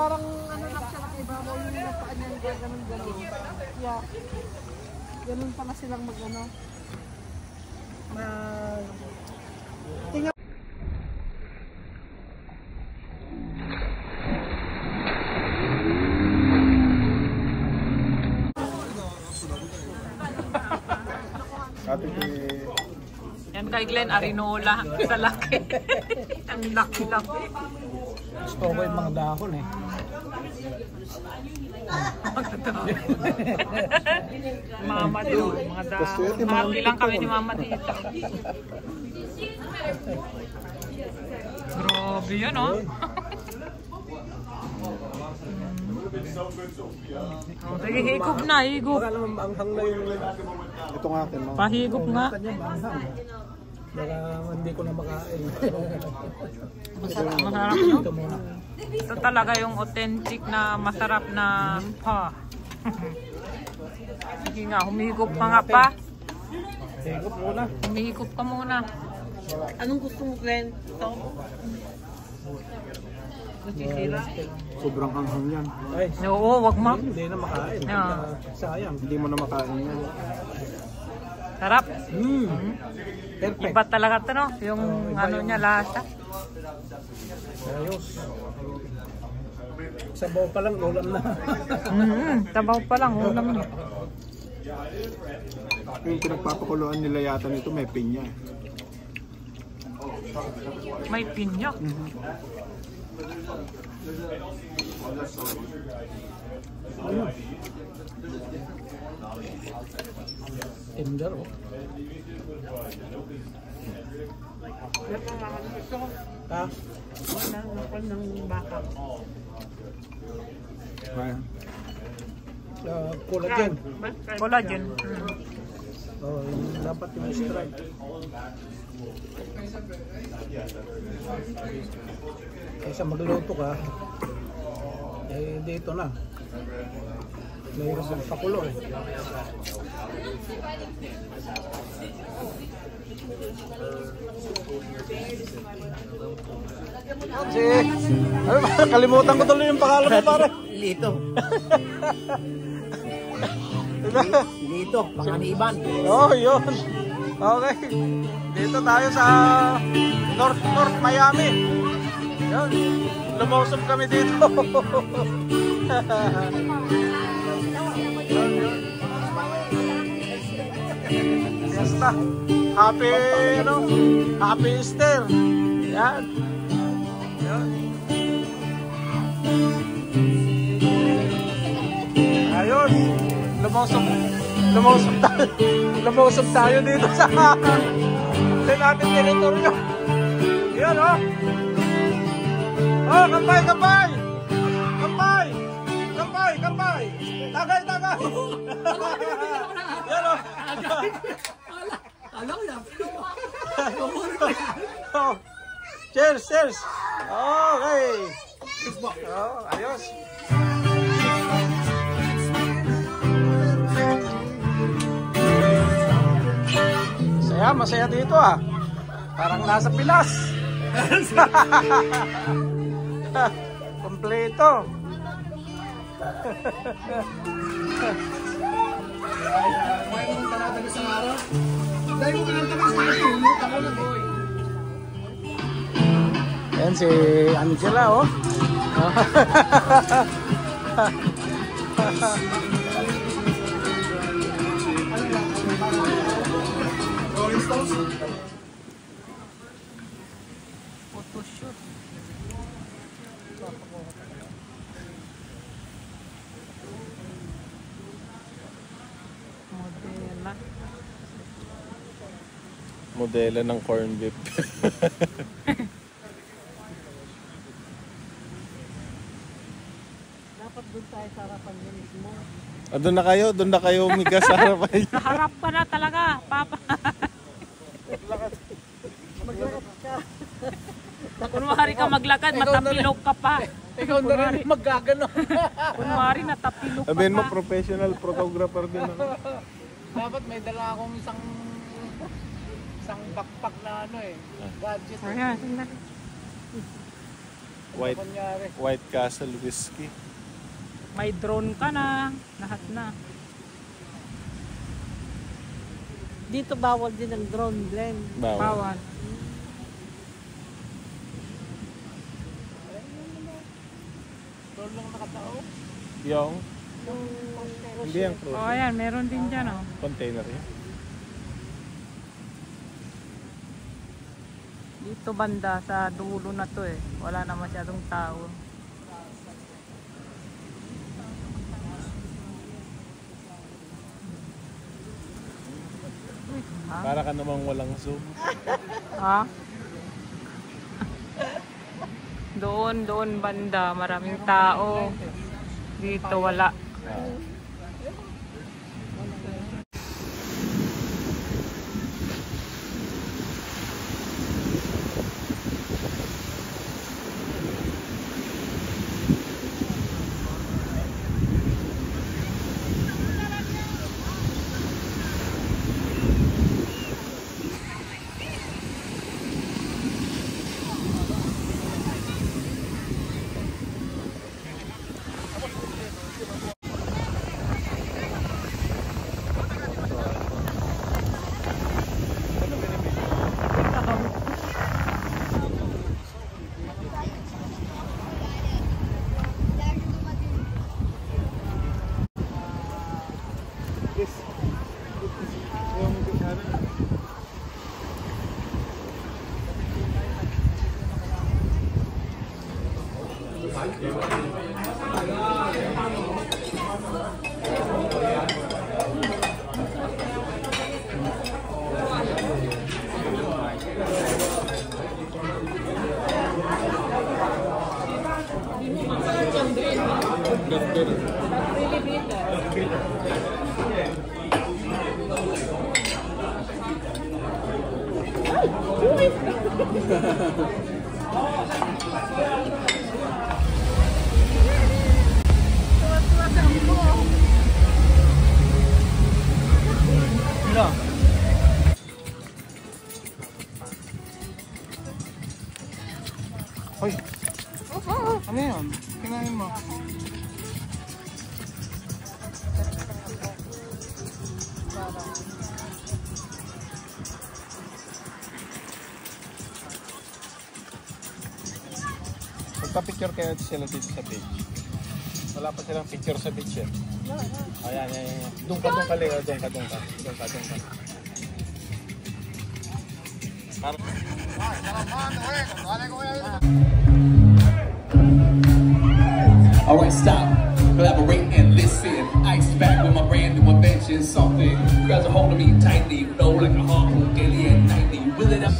parang ano lang siya nakaibabaw yung napaan niya, ganun-ganun. Yeah. Ganun pala silang mag-ano. Tingnan. Yan kay Glenn Arinola sa laki. Ang laki-laki. Gusto ko yung mga dahon eh. Mama doon, mga dahon. Happy lang kami ni Mama dito. Grabe yun, oh. Oh, sige, higop na, higop. Baka naman maanghang na yung... Ito nga akin. Pahigop nga. Baka hindi ko na makain. Masarap, no? Ito talaga yung authentic na masarap na pa. Sige nga, humihigop ka nga pa. Higop muna. Humihigop ka muna. Anong gusto mo, Glenn? Ito? Nasisira? Sobrang anghang yan. Ay, Oo, wag ma. hindi na makain. Sayang. Hindi mo na makain yan. Sarap. Perfect. Iba talaga ito, no? Yung ano niya, lasa. Ayos. Sabaw pa lang, ulam na. Tabaw pa lang, ulam na. Yung pinagpapakuluan nila yata nito may pinya. May pinya. Tender, oh. Ha? Ng baka. Collagen. Collagen. Oh, dapat yung stripe. Kaysa magluto ka, eh dito na. Mayroon sa pakulo eh. Ano ba? Kalimutan ko tuloy yung pangalan mo, pare. Lito. Lito, Panganiban. Oh, yun. Okay. Dito tayo sa North Miami. Yan. Lumusog kami dito. Fiesta. Happy, Happy Easter. Yan. Yan. Ayos. Lumusog tayo dito sa natin teritoryo. Yan, oh. Oh, kampay! Tagay! Yan, oh. Alam yan. Oh. Cheers! Okay. Oh, ayos. Masaya dito ah. Parang nasa Pinas. Kompleto. Ayan si Angela, oh. Photoshoot. Modela ng corn beef. Dapat doon tayo sa harapan niya mismo. Doon na kayo umiga sa harapan. Naharap ka na talaga, Papa. Maglakad ka. Kunwari ka maglakad, matapilok ka pa. Ikaw na rin magagano. Kunwari natapilok ka Sabihin mo, pa. professional photographer din ako. Dapat may dala akong isang backpack na ano eh. Gadget. Ayan. White Castle whiskey. May drone ka na. Lahat na. Dito bawal din ang drone, Glenn. Bawal. Yung? Hindi yung cruise. Oh, ayan. Meron din dyan, oh. Container yun. Dito banda sa dulo na to eh. Wala na masyadong tao. Ha? Para ka namang walang zoom. Ha? Doon banda, maraming tao. Dito wala. Hoy! Ano yun? Kinain mo? Magpa-picture kaya sila dito sa beach. Wala pa silang picture sa beach eh. Ayan, ayan. Doon ka, Leo. Doon ka. Alright, stop, collaborate and listen. Ice back with my brand new invention. Something grabs a hold of me tightly, flow like a harpoon daily and nightly. Will it up?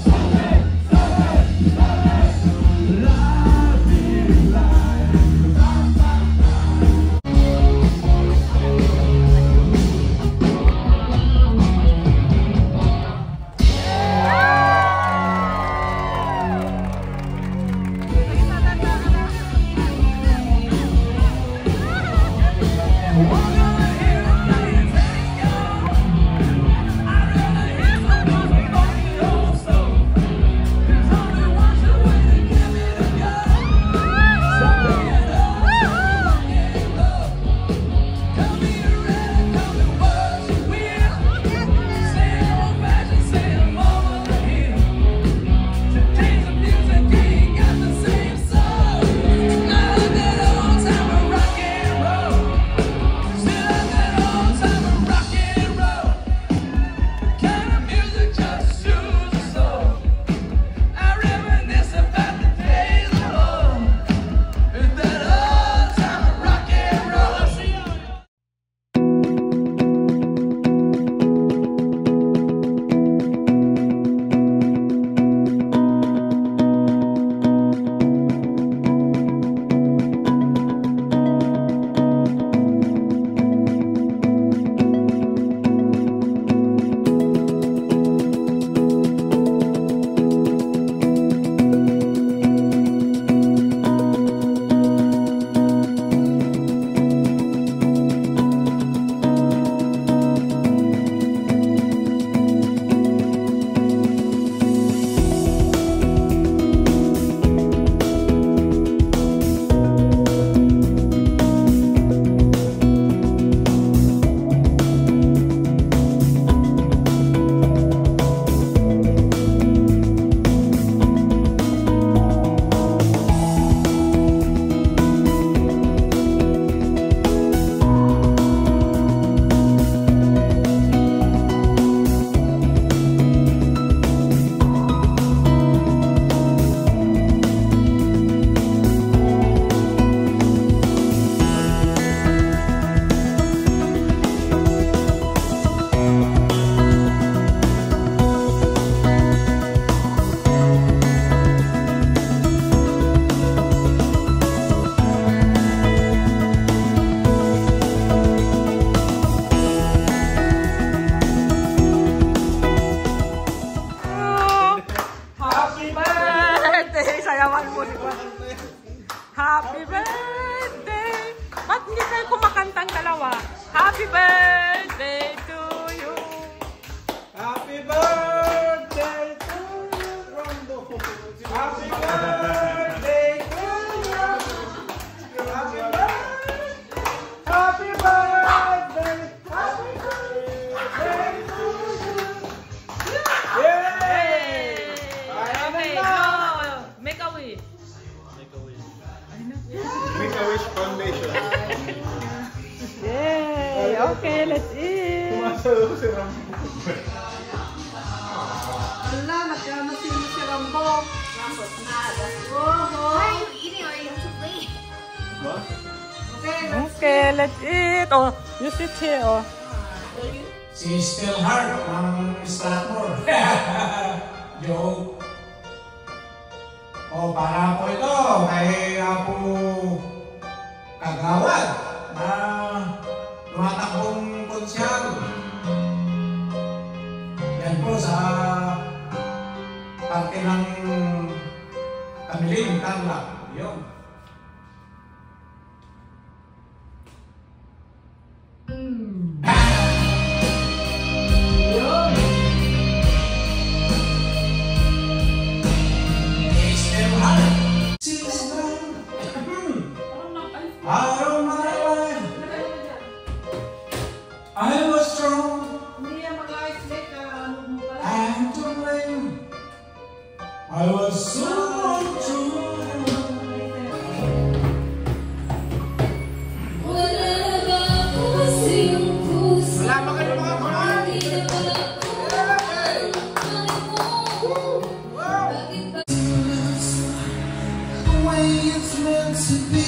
si Rambo. Wala, nagkamasin si Rambo. Why are you eating? Are you to play? Okay, let's eat. Oh, you sit here. Oh. Si Still Heart ng Stratmore. Joke. O, para po ito kay Apo Kagawad na tumatakbong konsyal. Yan po sa parte ng Kamiling, Tarlac. Yun. All my life, I was strong and to blame. I was so true. The way it's meant to be.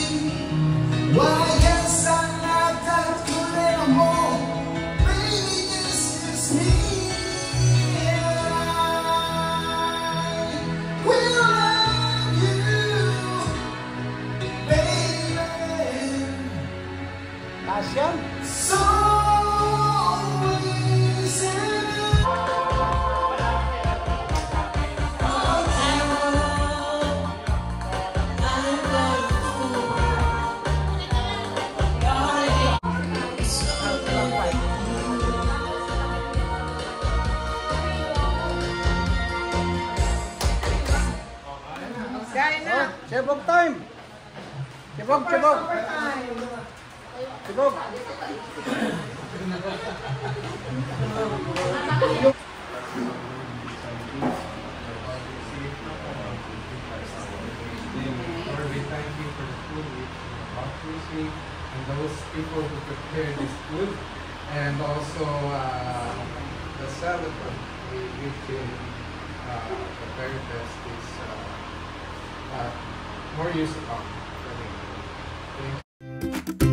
Well, I guess I'm not that good anymore. Baby, this is me. I will love you, baby. Asyan? So easy. Kain na. Chebog time! Chebog, chebog! Chebog! Lord, we thank you for the food we brought to receive and those people who prepared this food and also the celebrant. We wish you the very best is more years to come. Thank you.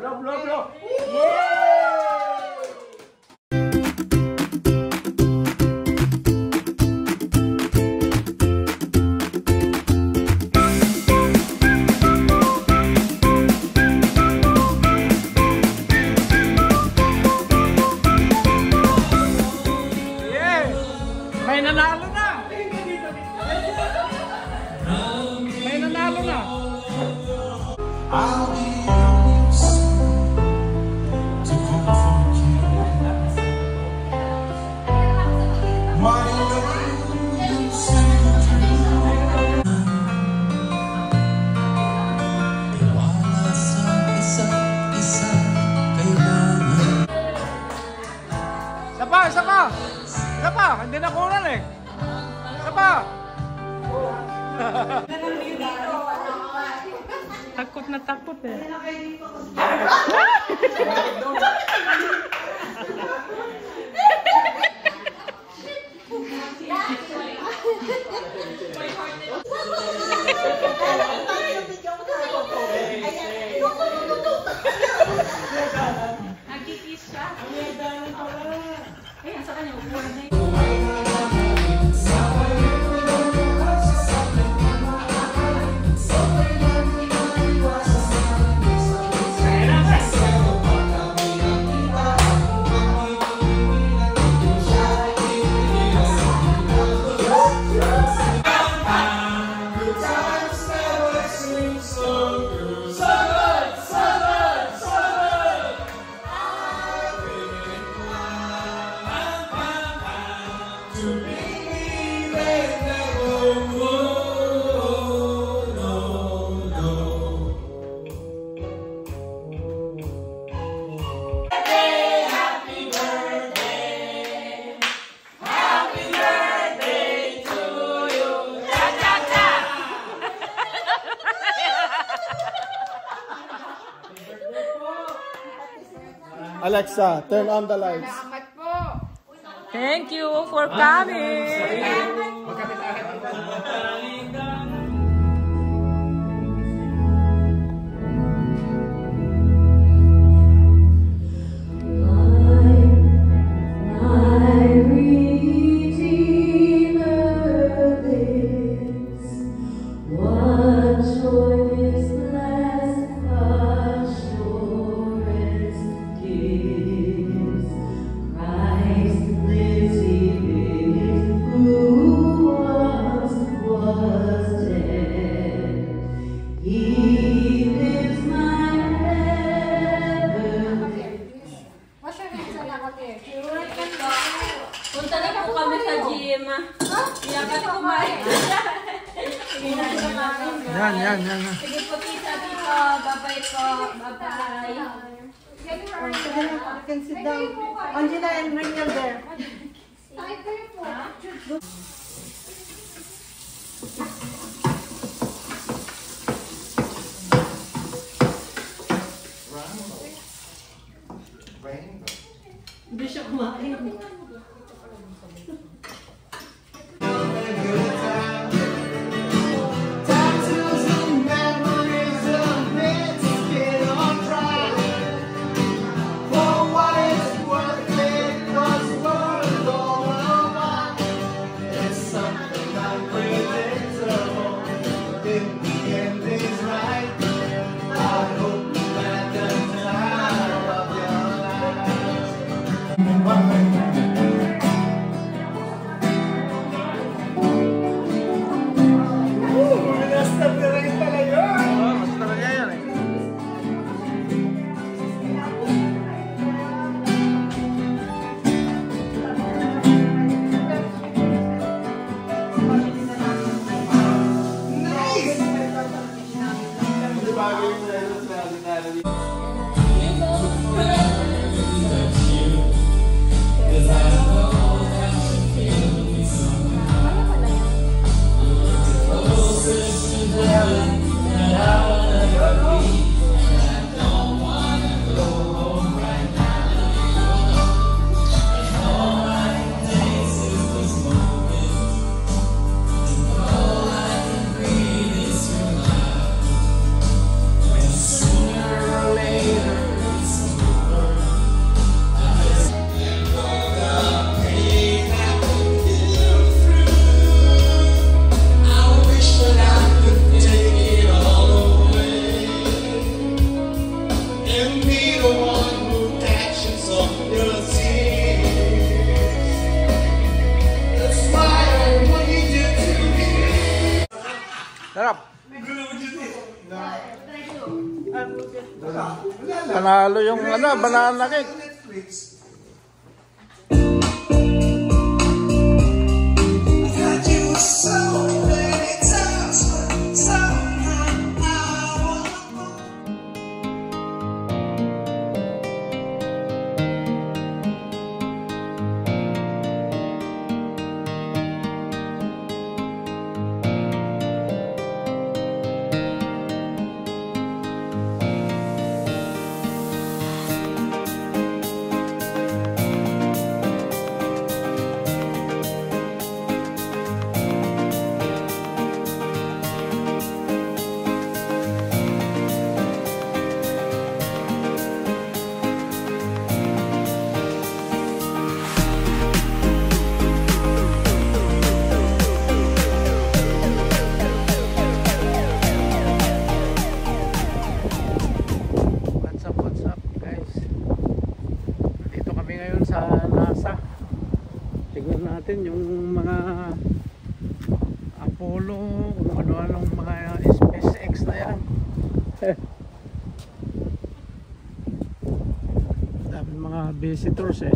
Blow, blow, blow! May nanalo na! May nanalo na! I'll be honest to comfort you. My love you say wala sa isa't isa kailangan. Isa pa! Isa pa! Isa pa! Hindi na kunan eh! Isa pa! Takot na takot eh. Nagkikis siya. Ayan, sa kanya, upuan na yun. Good times never Alexa, turn on the lights. Thank you for coming. Punta na po kami sa gym. Iya kasi kumain. Yan. Sige po tita dito. Bye-bye po. Bye-bye. You can sit down. Angela and Rachel there. Hindi siya kumain. Tattoos and memories of bits get on dry. For what it's worth, it was worth all the while. It's something unpredictable. If the end is right, I hope you had the time of your life. Mas talaga yan eh. Sarap. Panalo yung banana cake. Tignan natin yung mga Apollo, kung ano-anong mga SpaceX na yan. Dami mga visitors eh.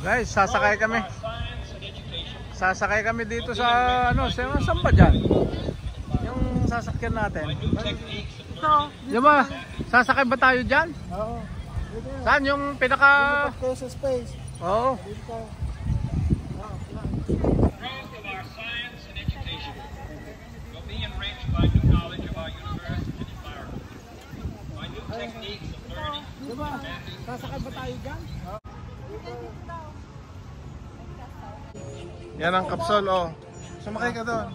Guys, sasakay kami dito sa saan ba dyan? Yung sasakyan natin. Ito. Di ba? Sasakay ba tayo dyan? Oo. Saan yung pinaka... Dapat kayo sa space. Oo. Dito. Growth of our science and education will be enriched by new knowledge of our university and environment, by new techniques of learning, Diba? Sasakay ba tayo dyan? Yan ang kapsol, oh. Sumakay ka doon.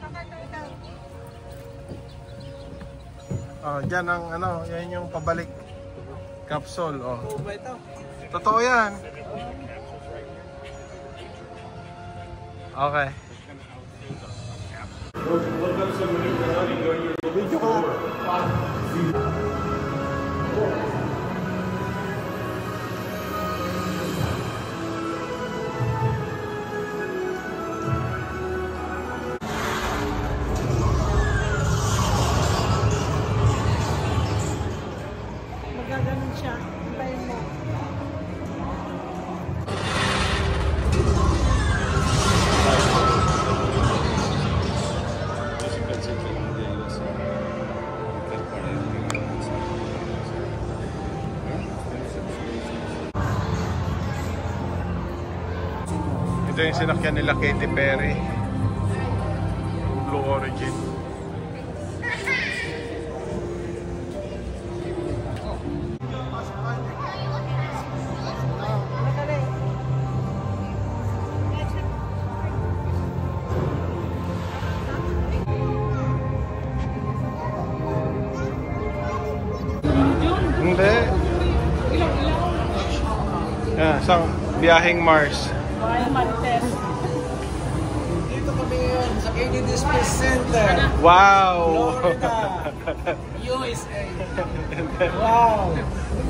Oh, dyan ang ano, yan yung pabalik kapsol, oh. Totoo yan. Okay. Video ka. Magaganon siya. Hintayin mo. Ito yung sinakyan nila Katy Perry. Blue Origin. Hindi. Yan, isang biyaheng Mars. Dito kami ngayon sa Kennedy Space Center. Wow! Florida. USA. Wow.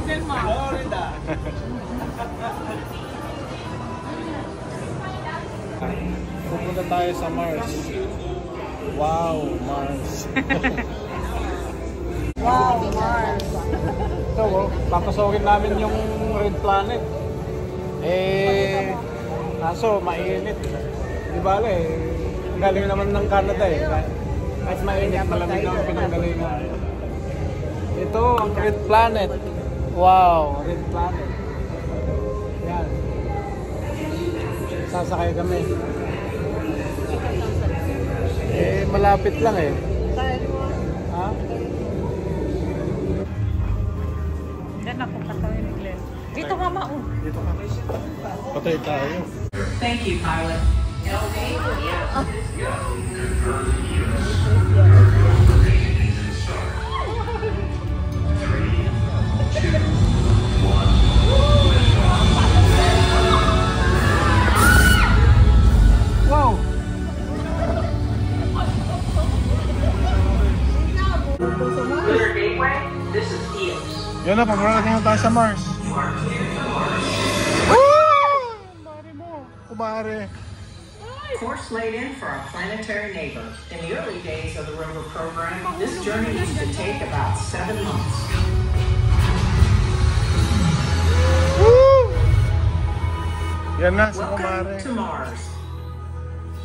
Florida. Pupunta tayo sa Mars. Wow, Mars. Wow, Mars. So, papasokin namin yung Red Planet. Eh, kaso mainit. Di ba galing naman ng Canada eh. Kahit mainit, malamig ang pinanggalingan. Ito, ang Red Planet. Wow, Red Planet. Yan. Sasakay kami. Eh, malapit lang eh. Ha? Yan ako katawin ni Glenn. Dito mama, oh. Dito kami. Patay tayo. Thank you, pilot. Wow! Clear gateway, this is EOS. Yan na, pag-rating na tayo sa Mars. Kumare. Course laid in for our planetary neighbor. In the early days of the rover program, this journey used to take about 7 months. Yan na, sa Welcome to Mars.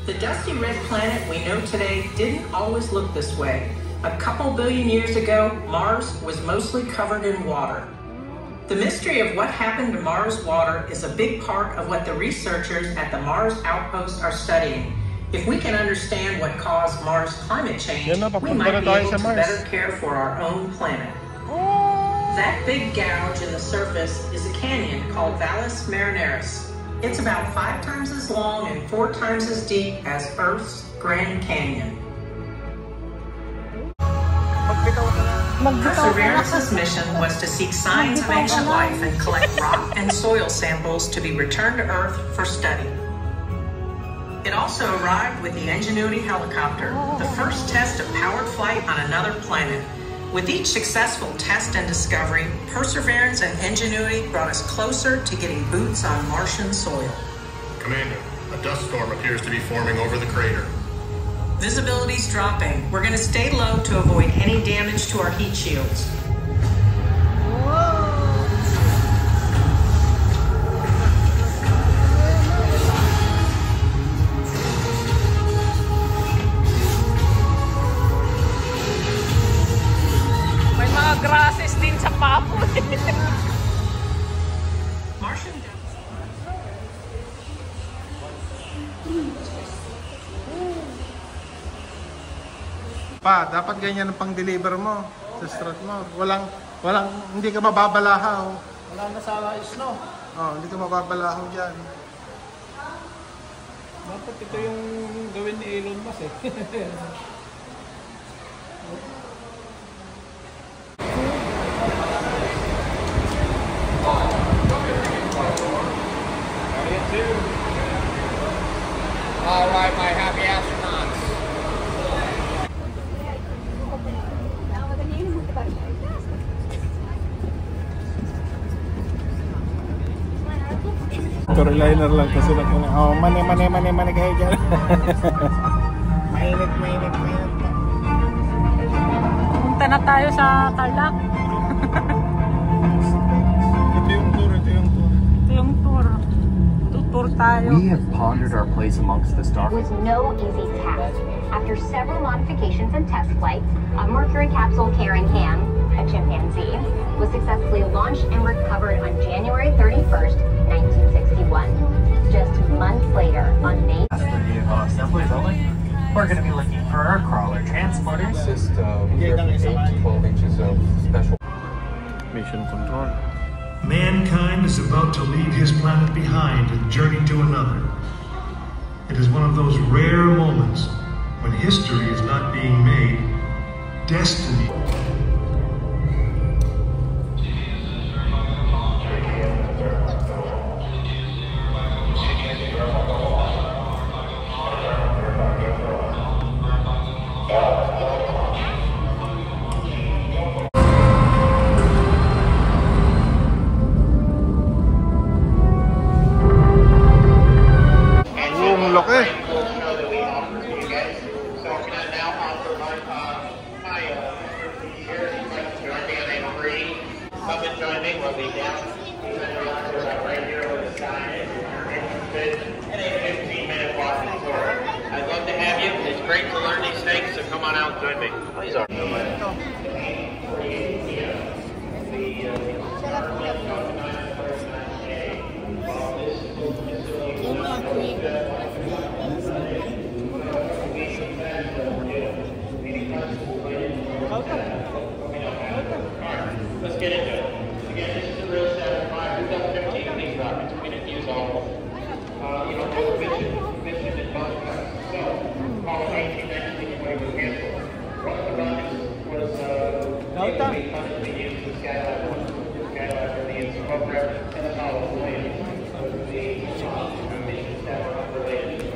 The dusty red planet we know today didn't always look this way. A couple billion years ago, Mars was mostly covered in water. The mystery of what happened to Mars water is a big part of what the researchers at the Mars Outpost are studying. If we can understand what caused Mars climate change, we might be able to better care for our own planet. That big gouge in the surface is a canyon called Valles Marineris. It's about 5 times as long and 4 times as deep as Earth's Grand Canyon. Perseverance's mission was to seek signs of ancient life and collect rock and soil samples to be returned to Earth for study. It also arrived with the Ingenuity helicopter, the first test of powered flight on another planet. With each successful test and discovery, Perseverance and Ingenuity brought us closer to getting boots on Martian soil. Commander, a dust storm appears to be forming over the crater. Visibility's dropping. We're going to stay low to avoid any damage to our heat shields. May mga grasses din sa papo. Pa, dapat ganyan ang pang-deliver mo sa strat mo. Walang, hindi ka mababalahaw. Wala na sa snow. Oh, hindi ka mababalahaw dyan. Dapat ito yung gawin ni Elon Musk eh. All right, my happy astronauts. Storyliner lang kasi na oh, mani kayo dyan. mainit. Punta na tayo sa Tarlac. Ito yung tour. Ito yung tour. Tour tayo. We have pondered our place amongst the stars. It was no easy task. After several modifications and test flights, a Mercury capsule carrying Ham, a chimpanzee, was successfully launched and recovered on January 31st, 1961. Just months later, on May... Assemblies only. We're going to be looking for our crawler transporters. Consist of 8 to 12 inches of special Mission control. Mankind is about to leave his planet behind and journey to another. It is one of those rare moments when history is not being made, destiny. I'd love to have you. It's great to learn these things, so come on out and join me. Please are. Let's get into it. Again, this is a real 7.5. We've got 15 of these rockets. We didn't use all of them. Mission and contract. So, all 1819 when it was canceled. One of the rockets was we used the Skylab 1, the Skylab for the program, and Apollo 11 was the missions that were unrelated.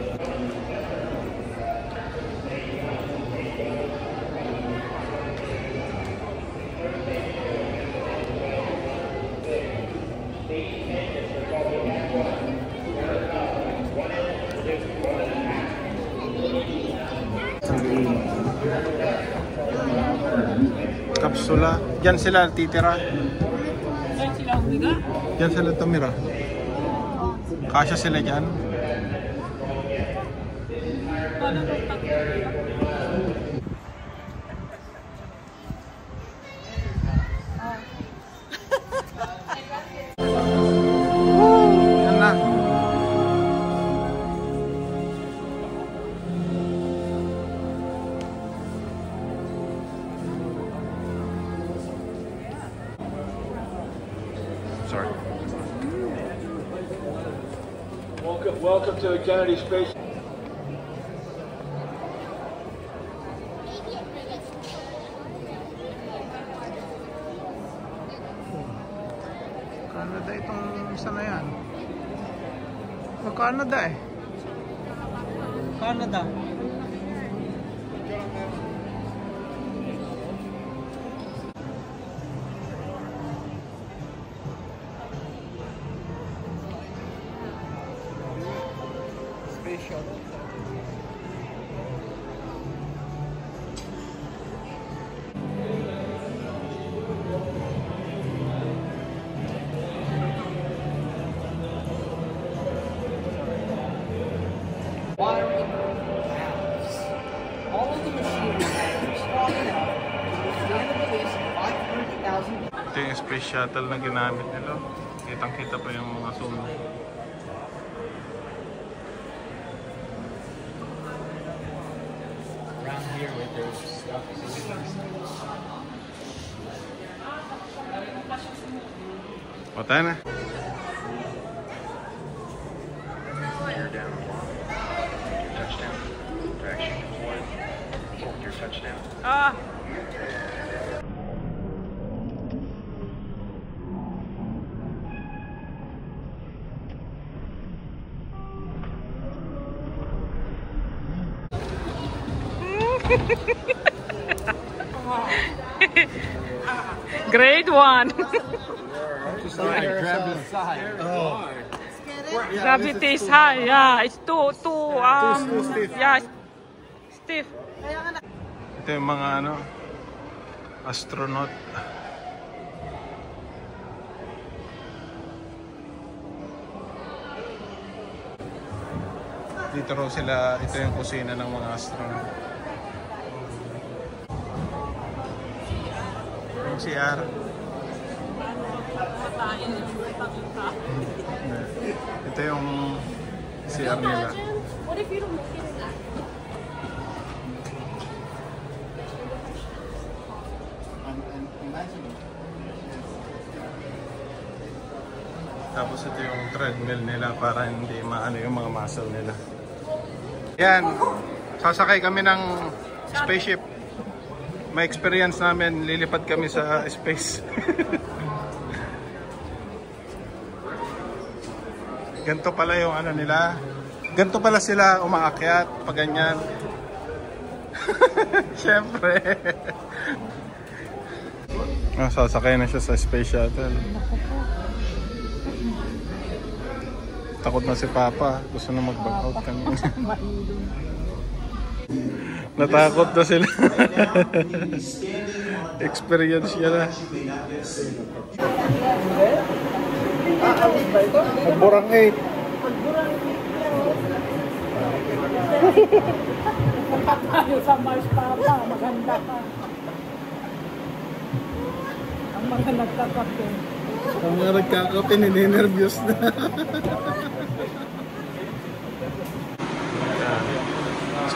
Kapsula. Diyan sila titira. Diyan sila humiga. Diyan sila tumira. Kasya sila dyan. Yan na. Sorry. Welcome to the Kennedy Space. Canada itong isa na yan. Canada eh. Canada. All of the machinery is strong enough to withstand the release of 500,000. Ito yung space shuttle na ginamit nila. Kitang-kita pa yung mga sumo. Around here where there's stuff. O, tayo na. You're down one. Touchdown. Traction one. Hold your touchdown. Ah! Grade 1. Gravity is high. Yeah, it's too stiff. Yeah, stiff. Ito yung mga astronaut. Dito raw sila, ito yung kusina ng mga astronaut. Yung CR. Ito yung CR nila. What if you don't make it? Tapos ito yung treadmill nila para hindi maano yung mga muscle nila. Yan, sasakay kami ng spaceship. May experience namin, lilipad kami sa space. Ganto pala yung ano nila. Ganto pala sila umaakyat pag ganyan. Siyempre. Sasakay na siya sa space shuttle. Takot na si Papa. Gusto na mag-back out kanina. Natakot na sila. Experience niya na. Magburang 8. Tayo sa Mars, Papa. Maganda ka. Ang mga nagkakape. Ang mga nagkakape, nininervyos na.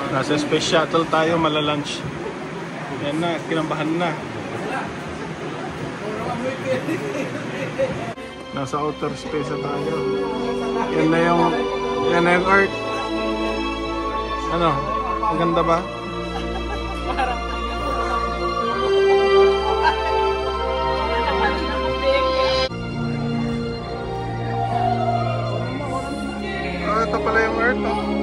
Nasa space shuttle tayo, malalunch. Yan na, kinambahan na. Nasa outer space na tayo. Yan na yung Earth. Ano? Ang ganda ba? Oh, ito pala yung Earth. Oh.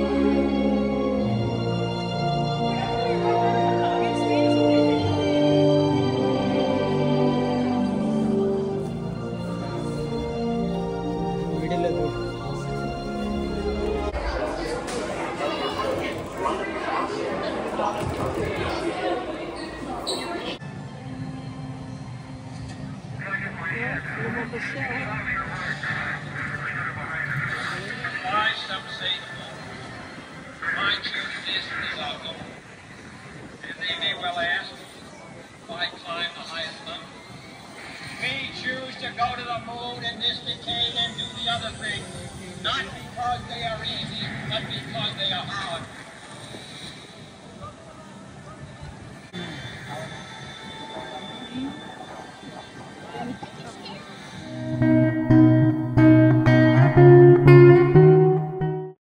We choose to go to the moon in this decade and do the other thing, not because they are easy, but because they are hard.